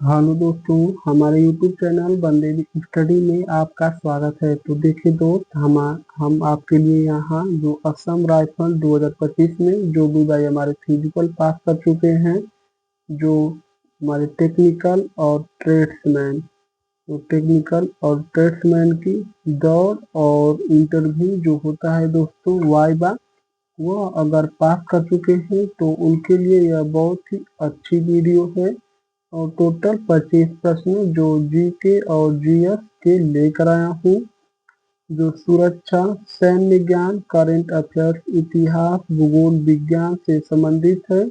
Hello दोस्तों, हमारे YouTube channel वंदे study में आपका स्वागत है। तो देखिए दोस्त, हम आपके लिए यहाँ जो असम राइफल 2025 में जो भी भाई हमारे फिजिकल पास कर चुके हैं, जो हमारे टेक्निकल और ट्रेड्समैन, तो टेक्निकल और ट्रेड्समैन की दौड़ और इंटरव्यू जो होता है दोस्तों वाइवा, वो अगर पास कर चुके हैं तो उनके लिए यह बहुत ही अच्छी वीडियो है। और टोटल 25 प्रश्न जो जीके और जीएस के लेकर आया हूँ, जो सुरक्षा, सैन्य ज्ञान, करंट अफेयर्स, इतिहास, भूगोल विज्ञान से संबंधित है।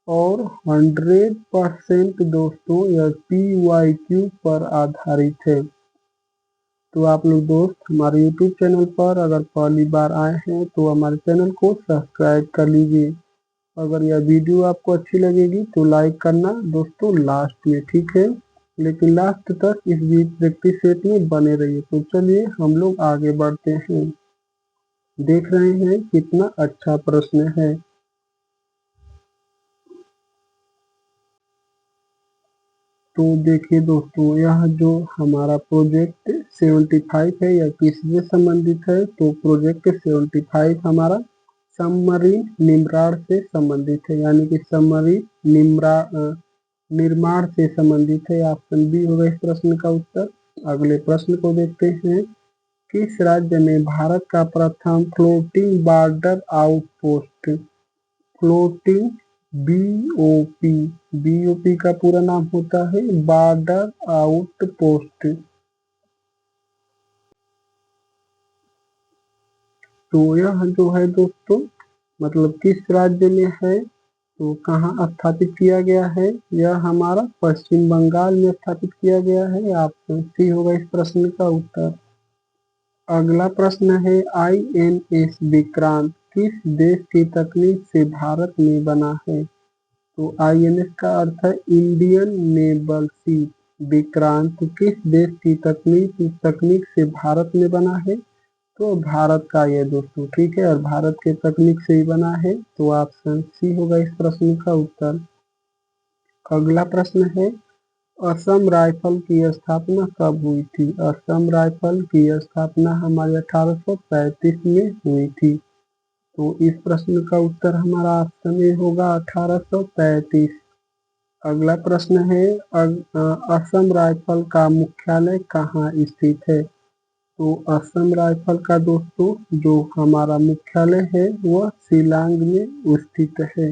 और 100% दोस्तों यह PYQ पर आधारित है। तो आप लोग दोस्त हमारे YouTube चैनल पर अगर पहली बार आए हैं तो हमारे चैनल को सब्सक्राइब कर लीजिए। अगर यह वीडियो आपको अच्छी लगेगी तो लाइक करना दोस्तों लास्ट में, ठीक है। लेकिन लास्ट तक इस प्रैक्टिस सेट में बने रहिए। तो चलिए हम लोग आगे बढ़ते हैं। देख रहे हैं कितना अच्छा प्रश्न है। तो देखिए दोस्तों, यह जो हमारा प्रोजेक्ट 75 है यह किससे संबंधित है? तो प्रोजेक्ट 75 हमारा सबमरीन निर्माण से संबंधित है, यानी कि सबमरीन निर्माण से संबंधित है। ऑप्शन बी होगा इस प्रश्न का उत्तर। अगले प्रश्न को देखते हैं। किस राज्य में भारत का प्रथम floating border outpost, floating BOP, BOP का पूरा नाम होता है बॉर्डर आउटपोस्ट, तो यह जो है दोस्तों मतलब किस राज्य में है, तो कहाँ स्थापित किया गया है? यह हमारा पश्चिम बंगाल में स्थापित किया गया है। ऑप्शन सी होगा इस प्रश्न का उत्तर। अगला प्रश्न है, INS विक्रांत किस देश की तकनीक से भारत में बना है? तो INS का अर्थ है इंडियन नेवल शिप। विक्रांत किस देश की तकनीक से भारत में बना है? तो भारत का ये दोस्तों, ठीक है, और भारत के तकनीक से ही बना है। तो ऑप्शन सी होगा इस प्रश्न का उत्तर। अगला प्रश्न है, असम राइफल की स्थापना कब हुई थी? असम राइफल की स्थापना हमारे 1835 में हुई थी। तो इस प्रश्न का उत्तर हमारा ऑप्शन ए होगा 1835। अगला प्रश्न है, असम राइफल का मुख्यालय कहाँ स्थित है? तो असम राइफल का दोस्तों जो हमारा मुख्यालय है वह शिलांग में स्थित है।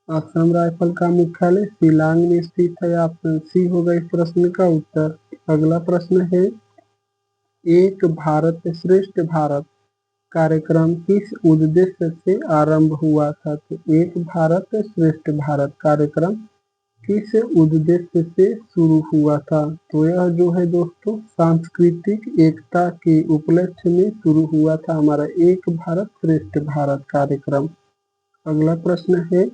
असम राइफल का मुख्यालय शिलांग में स्थित है। ऑप्शन सी होगा इस प्रश्न का उत्तर। अगला प्रश्न है, एक भारत श्रेष्ठ भारत कार्यक्रम किस उद्देश्य से आरंभ हुआ था? तो एक भारत श्रेष्ठ भारत कार्यक्रम किस उद्देश्य से शुरू हुआ था? तो यह जो है दोस्तों सांस्कृतिक एकता के उपलक्ष्य में शुरू हुआ था हमारा एक भारत श्रेष्ठ भारत कार्यक्रम। अगला प्रश्न है,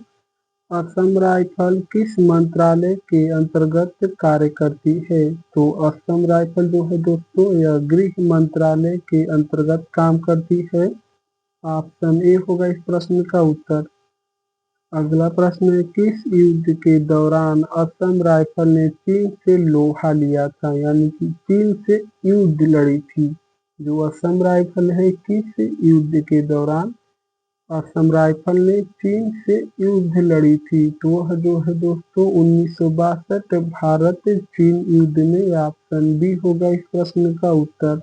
असम राइफल किस मंत्रालय के अंतर्गत कार्य करती है? तो असम राइफल जो है दोस्तों यह गृह मंत्रालय के अंतर्गत काम करती है। ऑप्शन ए होगा इस प्रश्न का उत्तर। अगला प्रश्न है, किस युद्ध के दौरान असम राइफल ने चीन से लोहा लिया था, यानी कि चीन से युद्ध लड़ी थी? जो असम राइफल है किस युद्ध के दौरान असम राइफल ने चीन से युद्ध लड़ी थी? तो वह जो है दोस्तों 1962 भारत चीन युद्ध में। ऑप्शन बी होगा इस प्रश्न का उत्तर।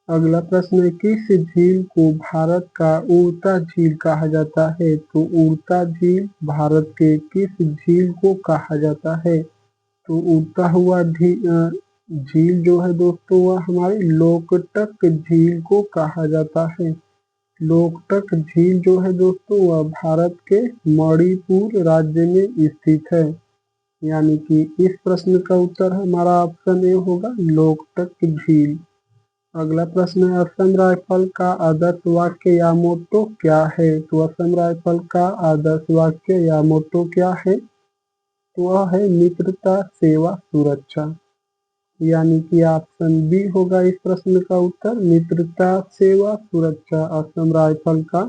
अगला प्रश्न है, किस झील को भारत का उड़ता झील कहा जाता है? तो उड़ता झील भारत के किस झील को कहा जाता है? तो उड़ता हुआ झील जो है दोस्तों वह हमारी लोकटक झील को कहा जाता है। लोकटक झील जो है दोस्तों वह भारत के मणिपुर राज्य में स्थित है, यानी कि इस प्रश्न का उत्तर हमारा ऑप्शन ए होगा लोकटक झील। अगला प्रश्न है, असम राइफल का आदर्श वाक्य या मोटो क्या है? तो असम राइफल का आदर्श वाक्य या मोटो क्या है? तो वह है मित्रता सेवा सुरक्षा, यानी कि ऑप्शन बी होगा इस प्रश्न का उत्तर। मित्रता सेवा सुरक्षा असम राइफल का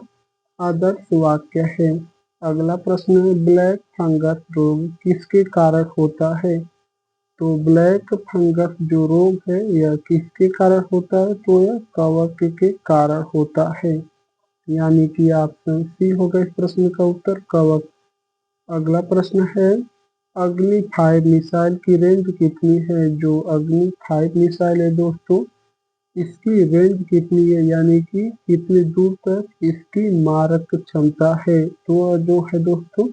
आदर्श वाक्य है। अगला प्रश्न है ब्लैक फंगस रोग किसके कारण होता है? तो ब्लैक फंगस जो रोग है यह किसके कारण होता है? तो यह कवक के कारण होता है, यानी कि ऑप्शन सी होगा इस प्रश्न का उत्तर, कवक। अगला प्रश्न है अग्नि 5 मिसाइल की रेंज कितनी है? जो अग्नि 5 मिसाइल है दोस्तों, इसकी रेंज कितनी है, यानी कि कितनी दूर तक इसकी मारक क्षमता है? तो जो है दोस्तों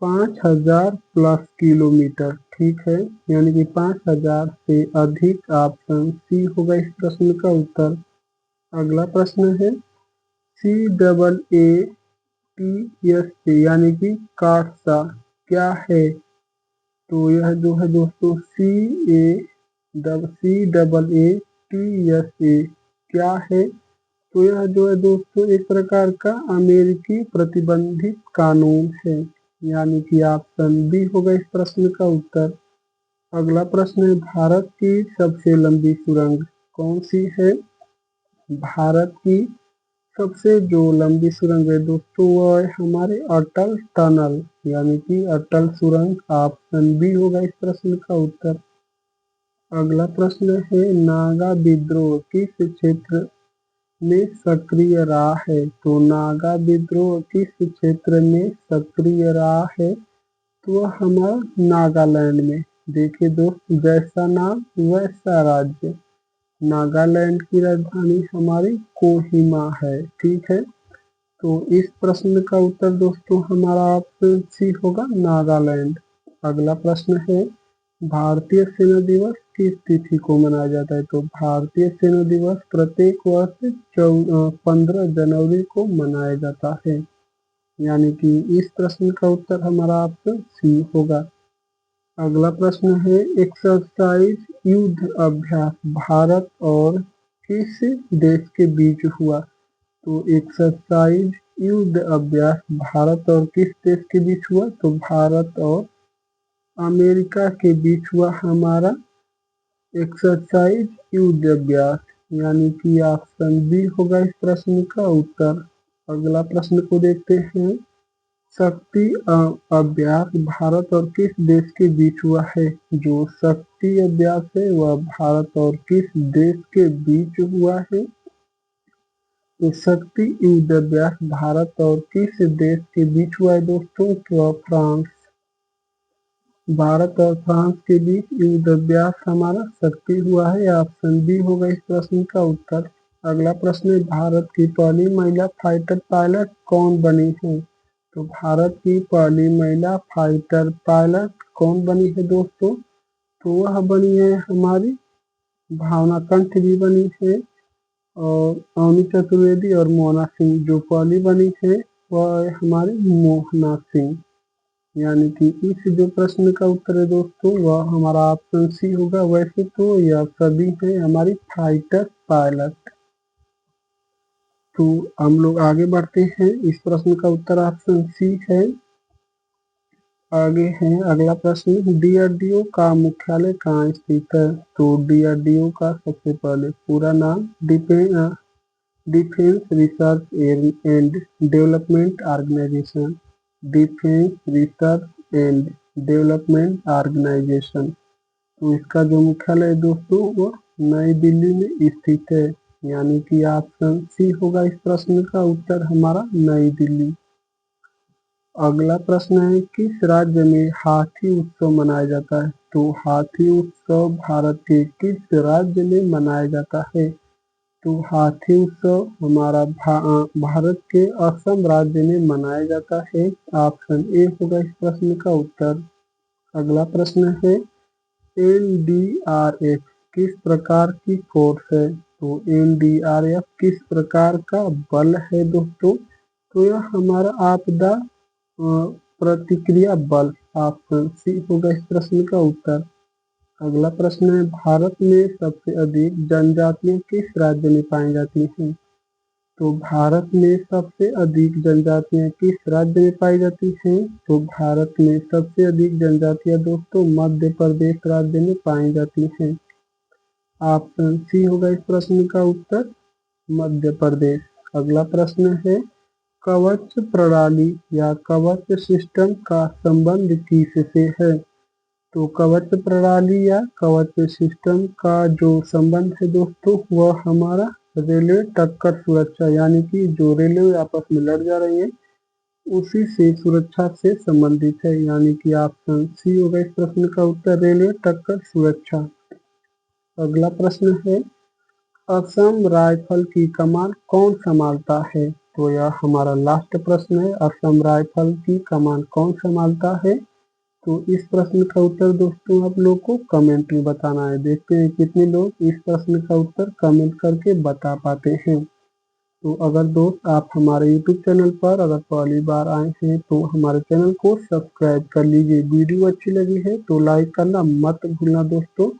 5000 प्लस किलोमीटर, ठीक है, यानी कि 5000 से अधिक। ऑप्शन सी होगा इस प्रश्न का उत्तर। अगला प्रश्न है CAATSA यानी कि काटसा क्या है? तो यह जो है दोस्तों CAATSA क्या है? तो यह जो है दोस्तों एक प्रकार का अमेरिकी प्रतिबंधित कानून है, यानी कि ऑप्शन बी होगा इस प्रश्न का उत्तर। अगला प्रश्न है भारत की सबसे लंबी सुरंग कौन सी है? भारत की सबसे जो लंबी सुरंग है दोस्तों वह है हमारे अटल टनल, यानी कि अटल सुरंग। ऑप्शन बी होगा इस प्रश्न का उत्तर। अगला प्रश्न है नागा विद्रोह किस क्षेत्र में सक्रिय रहा है? तो नागा विद्रोह किस क्षेत्र में सक्रिय रहा है? तो वह हमारा नागालैंड में। देखिए दोस्त, जैसा नाम वैसा राज्य। नागालैंड की राजधानी हमारी कोहिमा है, ठीक है। तो इस प्रश्न का उत्तर दोस्तों हमारा ऑप्शन सी होगा, नागालैंड। अगला प्रश्न है भारतीय सेना दिवस किस तिथि को मनाया जाता है? तो भारतीय सेना दिवस प्रत्येक वर्ष 15 जनवरी को मनाया जाता है, यानी कि इस प्रश्न का उत्तर हमारा ऑप्शन सी होगा। अगला प्रश्न है एक्सरसाइज युद्ध अभ्यास भारत और किस देश के बीच हुआ? तो एक्सरसाइज युद्ध अभ्यास भारत और किस देश के बीच हुआ? तो भारत और अमेरिका के बीच हुआ हमारा एक्सरसाइज युद्ध अभ्यास, यानी कि ऑप्शन बी होगा इस प्रश्न का उत्तर। अगला प्रश्न को देखते हैं शक्ति अभ्यास भारत और किस देश के बीच हुआ है? जो शक्ति अभ्यास है वह भारत और किस देश के बीच हुआ है? तो शक्ति युद्ध अभ्यास भारत और किस देश के बीच हुआ है दोस्तों? तो फ्रांस। भारत और फ्रांस के बीच युद्ध अभ्यास हमारा शक्ति हुआ है, ऑप्शन बी होगा इस प्रश्न का उत्तर। अगला प्रश्न है भारत की पहली महिला फाइटर पायलट कौन बनी है? तो भारत की पहली महिला फाइटर पायलट कौन बनी है दोस्तों? तो वह बनी है हमारी भावना कंठ भी बनी है, और अवनी चतुर्वेदी और मोहना सिंह। जो पहली बनी है वह हमारी मोहना सिंह, यानी कि इस जो प्रश्न का उत्तर है दोस्तों वह हमारा ऑप्शन सी होगा। वैसे तो यह सभी है हमारी फाइटर पायलट। तो हम लोग आगे बढ़ते हैं, इस प्रश्न का उत्तर ऑप्शन सी है। आगे है अगला प्रश्न डीआरडीओ का मुख्यालय कहाँ स्थित है? तो डीआरडीओ का सबसे पहले पूरा नाम defence research and development organisation. Defence research and development organisation. तो इसका जो मुख्यालय है दोस्तों वो नई दिल्ली में स्थित है, यानी कि ऑप्शन सी होगा इस प्रश्न का उत्तर हमारा, नई दिल्ली। अगला प्रश्न है किस राज्य में हाथी उत्सव मनाया जाता है? तो हाथी उत्सव भारत के किस राज्य में मनाया जाता है? तो हाथी उत्सव हमारा भारत के असम राज्य में मनाया जाता है, ऑप्शन ए होगा इस प्रश्न का उत्तर। अगला प्रश्न है एनडीआरएफ किस प्रकार की फोर्स है? तो एनडीआरएफ किस प्रकार का बल है दोस्तों? तो यह हमारा आपदा प्रतिक्रिया बल, ऑप्शन सी होगा इस प्रश्न का उत्तर। अगला प्रश्न है भारत में सबसे अधिक जनजातियां किस राज्य में पाई जाती हैं? तो भारत में सबसे अधिक जनजातियां किस राज्य में पाई जाती हैं? तो भारत में सबसे अधिक जनजातियां दोस्तों मध्य प्रदेश राज्य में पाई जाती हैं, ऑप्शन सी होगा इस प्रश्न का उत्तर, मध्य प्रदेश। अगला प्रश्न है कवच प्रणाली या कवच सिस्टम का संबंध किससे है? तो कवच प्रणाली या कवच सिस्टम का जो संबंध है दोस्तों वह हमारा रेलवे टक्कर सुरक्षा यानी कि जो रेलवे आपस में लड़ जा रही है उसी से सुरक्षा से संबंधित है, यानी कि ऑप्शन सी होगा इस प्रश्न का उत्तर, रेलवे टक्कर सुरक्षा। अगला प्रश्न है, असम राइफल की कमान कौन संभालता है? तो यह हमारा लास्ट प्रश्न है, असम राइफल की कमान कौन संभालता है? तो इस प्रश्न का उत्तर दोस्तों आप लोग को कमेंट में बताना है। देखते हैं कितने लोग इस प्रश्न का उत्तर कमेंट करके बता पाते हैं। तो अगर दोस्त आप हमारे YouTube चैनल पर अगर पहली बार आए हैं तो हमारे चैनल को सब्सक्राइब कर लीजिए। वीडियो अच्छी लगी है तो लाइक करना मत भूलना दोस्तों।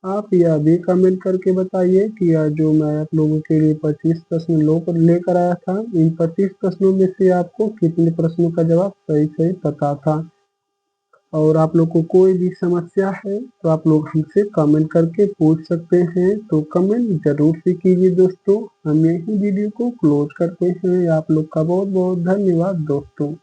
आप यह भी कमेंट करके बताइए कि यह जो मैं आप लोगों के लिए 25 प्रश्न लेकर आया था, इन 25 प्रश्नों में से आपको कितने प्रश्नों का जवाब सही सही पता था। और आप लोग को कोई भी समस्या है तो आप लोग हमसे कमेंट करके पूछ सकते हैं। तो कमेंट जरूर से कीजिए दोस्तों। हम यही वीडियो को क्लोज करते हैं। आप लोग का बहुत बहुत धन्यवाद दोस्तों।